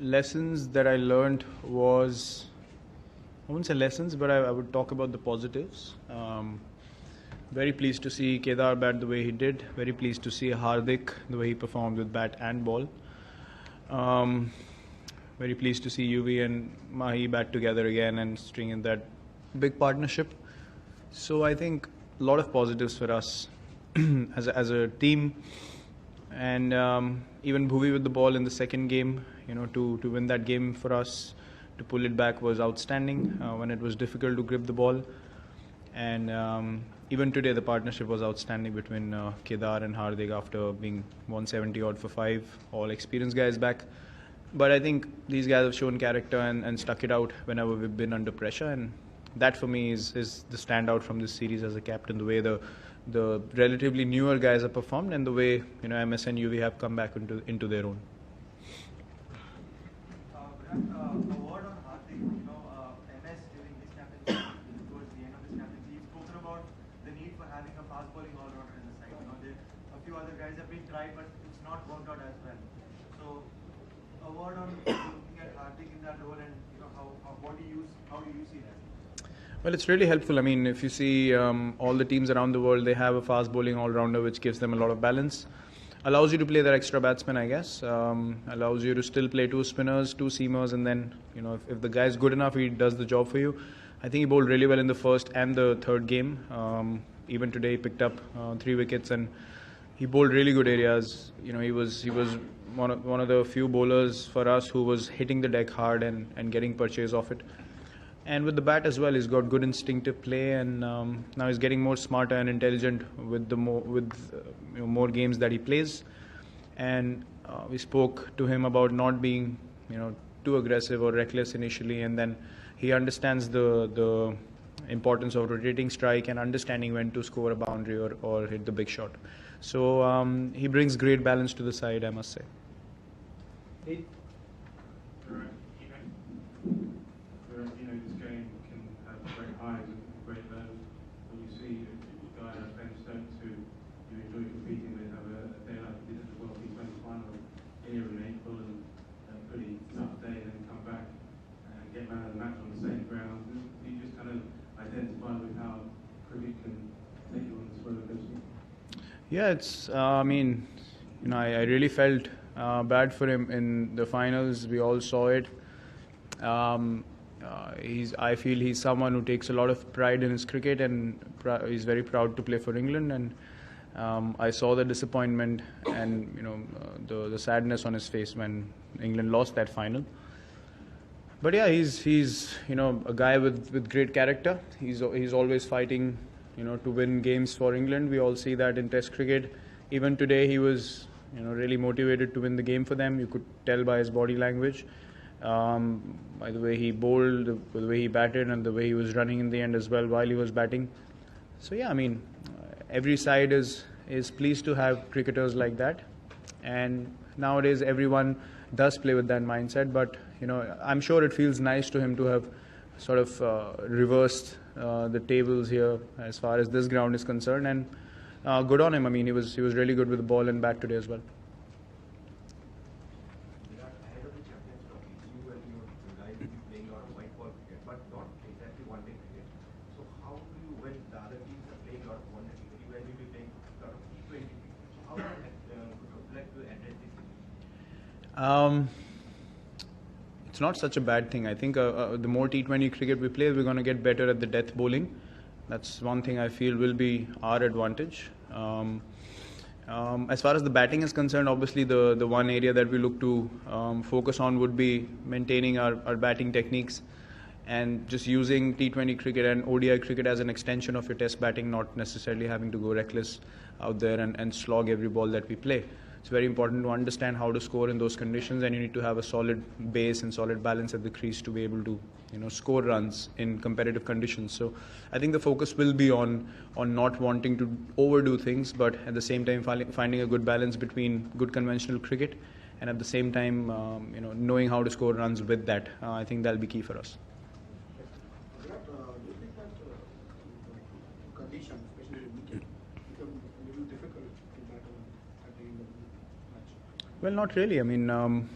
Lessons that I learned was, I wouldn't say lessons, but I would talk about the positives. Very pleased to see Kedar bat the way he did. Very pleased to see Hardik the way he performed with bat and ball. Very pleased to see UV and Mahi bat together again and string in that big partnership. So I think a lot of positives for us as a team. And even Bhuvi with the ball in the second game, to win that game for us, to pull it back was outstanding when it was difficult to grip the ball. And even today, the partnership was outstanding between Kedar and Hardik after being 170 odd for 5, all experienced guys back. But I think these guys have shown character and stuck it out whenever we've been under pressure. And that for me is the standout from this series as a captain, the way the relatively newer guys have performed and the way MS and UV have come back into their own. Virat, a word on Hardik. MS during his captaincy, towards the end of his captaincy, he's spoken about the need for having a fast bowling all-rounder in the side. A few other guys have been tried, but it's not worked out as well. So, a word on looking at Hardik in that role, and how do you see that? Well, it's really helpful. I mean, if you see all the teams around the world, they have a fast bowling all-rounder which gives them a lot of balance. Allows you to play their extra batsmen, I guess. Allows you to still play 2 spinners, 2 seamers, and then, if the guy's good enough, he does the job for you. I think he bowled really well in the first and the third game. Even today, he picked up 3 wickets and he bowled really good areas. He was one of the few bowlers for us who was hitting the deck hard and getting purchase off it. And with the bat as well, he's got good instinctive play, and now he's getting more smarter and intelligent with more games that he plays. And we spoke to him about not being too aggressive or reckless initially, and then he understands the importance of rotating strike and understanding when to score a boundary or hit the big shot. So he brings great balance to the side, I must say. This game can have great highs and great lows. When you see a guy like Ben Stokes who you enjoy competing with have a day like he did at the World T20 final, here in April, and a pretty tough day, then come back and get man of the match on the same ground. You just kind of identify with how cricket can take you on this roller coaster. Yeah, it's. I really felt bad for him in the finals. We all saw it. I feel he's someone who takes a lot of pride in his cricket, and he's very proud to play for England. And I saw the disappointment and the sadness on his face when England lost that final. But yeah, he's a guy with great character. He's always fighting to win games for England. We all see that in Test cricket. Even today, he was really motivated to win the game for them. You could tell by his body language. By the way he bowled, the way he batted, and the way he was running in the end as well while he was batting. So yeah, every side is pleased to have cricketers like that, and nowadays everyone does play with that mindset. But I'm sure it feels nice to him to have sort of reversed the tables here as far as this ground is concerned, and good on him. He was really good with the ball and bat today as well. It's not such a bad thing. I think the more T20 cricket we play, we're going to get better at the death bowling. That's one thing I feel will be our advantage. As far as the batting is concerned, obviously the one area that we look to focus on would be maintaining our batting techniques and just using T20 cricket and ODI cricket as an extension of your test batting, not necessarily having to go reckless out there and slog every ball that we play. It's very important to understand how to score in those conditions, and you need to have a solid base and solid balance at the crease to be able to score runs in competitive conditions. So I think the focus will be on not wanting to overdo things, but at the same time finding a good balance between good conventional cricket and at the same time knowing how to score runs with that. I think that'll be key for us. Virat, do you think that conditions, especially the weekend, become a little difficult to bat at the end of the match? Well, not really. I mean,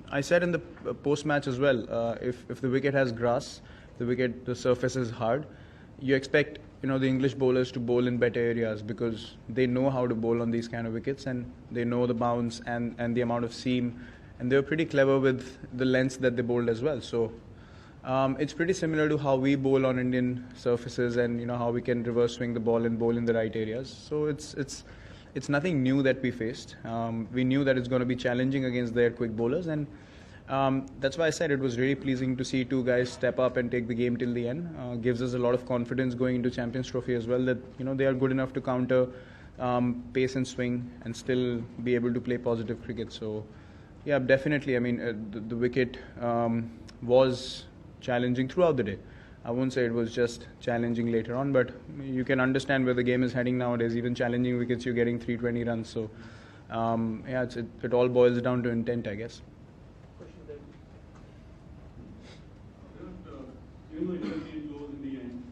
I said in the post match as well. If the wicket has grass, the surface is hard. You expect the English bowlers to bowl in better areas because they know how to bowl on these kind of wickets and they know the bounce and the amount of seam, and they were pretty clever with the lengths that they bowled as well. So it's pretty similar to how we bowl on Indian surfaces and how we can reverse swing the ball and bowl in the right areas. So it's nothing new that we faced. We knew that it's going to be challenging against their quick bowlers, and that's why I said it was really pleasing to see two guys step up and take the game till the end. Gives us a lot of confidence going into Champions Trophy as well that they are good enough to counter pace and swing and still be able to play positive cricket. So yeah, definitely. I mean, the wicket was challenging throughout the day. I won't say it was just challenging later on, but you can understand where the game is heading nowadays. Even challenging wickets, you're getting 320 runs. So yeah, it all boils down to intent, I guess. Even though it was close in the end,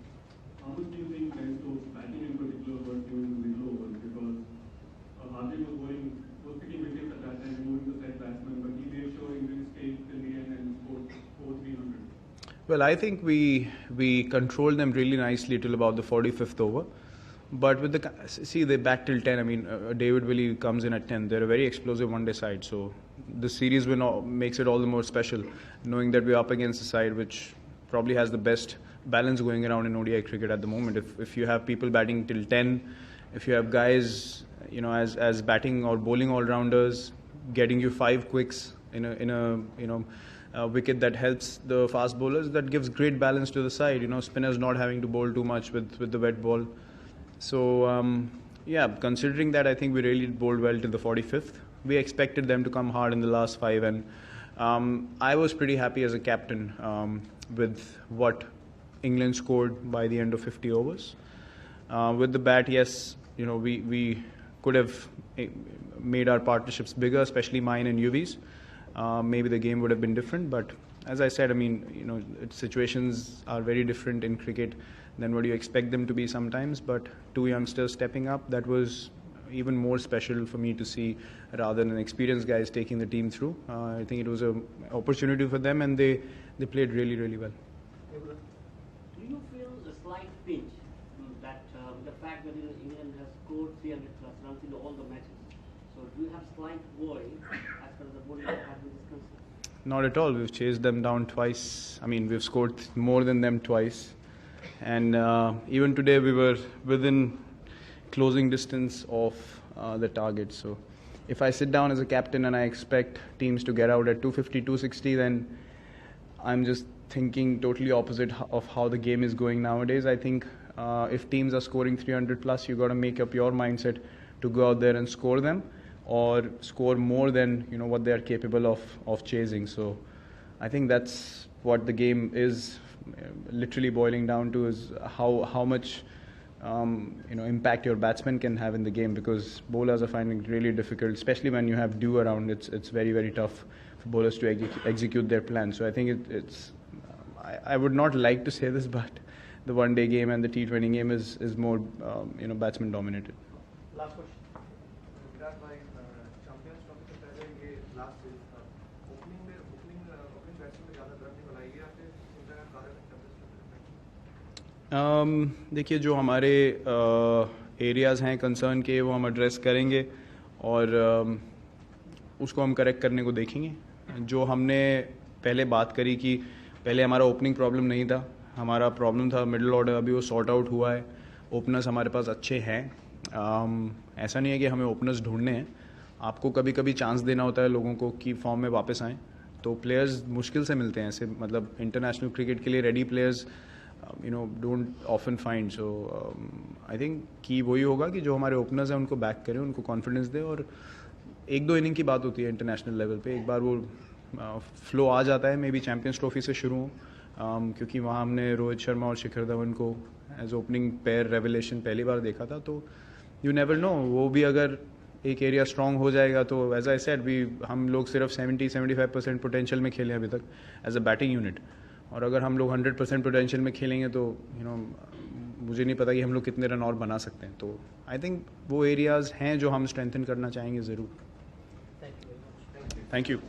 how much do you think led to batting in particular was during the middle overs? Because Hardik was picking wickets at that time, moving the set batsman, but he made sure England stayed till the end and scored 300. Well, I think we controlled them really nicely till about the 45th over. But with they bat till 10. I mean, David Willey comes in at 10. They're a very explosive one-day side. So the series makes it all the more special, knowing that we're up against a side which probably has the best balance going around in ODI cricket at the moment. If you have people batting till 10, if you have guys, as batting or bowling all-rounders, getting you 5 quicks in a wicket that helps the fast bowlers, that gives great balance to the side. Spinners not having to bowl too much with the wet ball. So yeah, considering that, I think we really bowled well till the 45th. We expected them to come hard in the last 5, and I was pretty happy as a captain with what England scored by the end of 50 overs. With the bat, yes, we could have made our partnerships bigger, especially mine and Yuvi's. Maybe the game would have been different, but as I said, I mean, situations are very different in cricket than what you expect them to be sometimes. But two youngsters stepping up, that was even more special for me to see rather than experienced guys taking the team through. I think it was an opportunity for them, and they played really, really well. Do you feel a slight pinch that the fact that England has scored 300 plus runs in all the matches? So do you have slight worry as far as the bowling department is concerned? Not at all. We've chased them down twice. I mean, we've scored more than them twice. And even today we were within closing distance of the target. So if I sit down as a captain and I expect teams to get out at 250, 260, then I'm just thinking totally opposite of how the game is going nowadays. I think if teams are scoring 300 plus, you got to make up your mindset to go out there and score them, or score more than what they are capable of chasing. So I think that's what the game is literally boiling down to, is how much impact your batsman can have in the game, because bowlers are finding it really difficult, especially when you have dew around. It's very, very tough for bowlers to execute their plan. So I think I would not like to say this, but the one-day game and the T20 game is more batsman dominated. Last question. Virat bhai, Champions Trophy से पहले ये last series था. Opening batsman में ज़्यादा run नहीं बनाएगी या फिर इनका कारण है Champions Trophy में? देखिए, जो हमारे एरियाज़ हैं कंसर्न के, वो हम एड्रेस करेंगे और उसको हम करेक्ट करने को देखेंगे. जो हमने पहले बात करी कि पहले हमारा ओपनिंग प्रॉब्लम नहीं था, हमारा प्रॉब्लम था मिडिल ऑर्डर, अभी वो सॉर्ट आउट हुआ है. ओपनर्स हमारे पास अच्छे हैं. ऐसा नहीं है कि हमें ओपनर्स ढूंढने हैं, आपको कभी कभी चांस देना होता है लोगों को कि फॉर्म में वापस आएँ. तो प्लेयर्स मुश्किल से मिलते हैं ऐसे, मतलब इंटरनेशनल क्रिकेट के लिए ready players don't often find. So I think कि वही होगा कि जो हमारे ओपनर्स हैं उनको बैक करें, उनको कॉन्फिडेंस दें. और 1-2 इनिंग की बात होती है इंटरनेशनल लेवल पे, एक बार वो फ्लो आ जाता है, मे बी चैम्पियंस ट्रॉफी से शुरू हो, क्योंकि वहाँ हमने रोहित शर्मा और शिखर धवन को एज ओपनिंग पेयर रेवलेशन पहली बार देखा था. तो यू नेवर नो, वो भी अगर एक एरिया स्ट्रांग हो जाएगा तो एज आई सेड हम लोग सिर्फ 70-75% पोटेंशियल में खेले अभी तक एज अ बैटिंग यूनिट. और अगर हम लोग 100% पोटेंशियल में खेलेंगे तो मुझे नहीं पता कि हम लोग कितने रन और बना सकते हैं. तो आई थिंक वो एरियाज़ हैं जो हम स्ट्रेंथन करना चाहेंगे ज़रूर. Thank you very much. Thank you.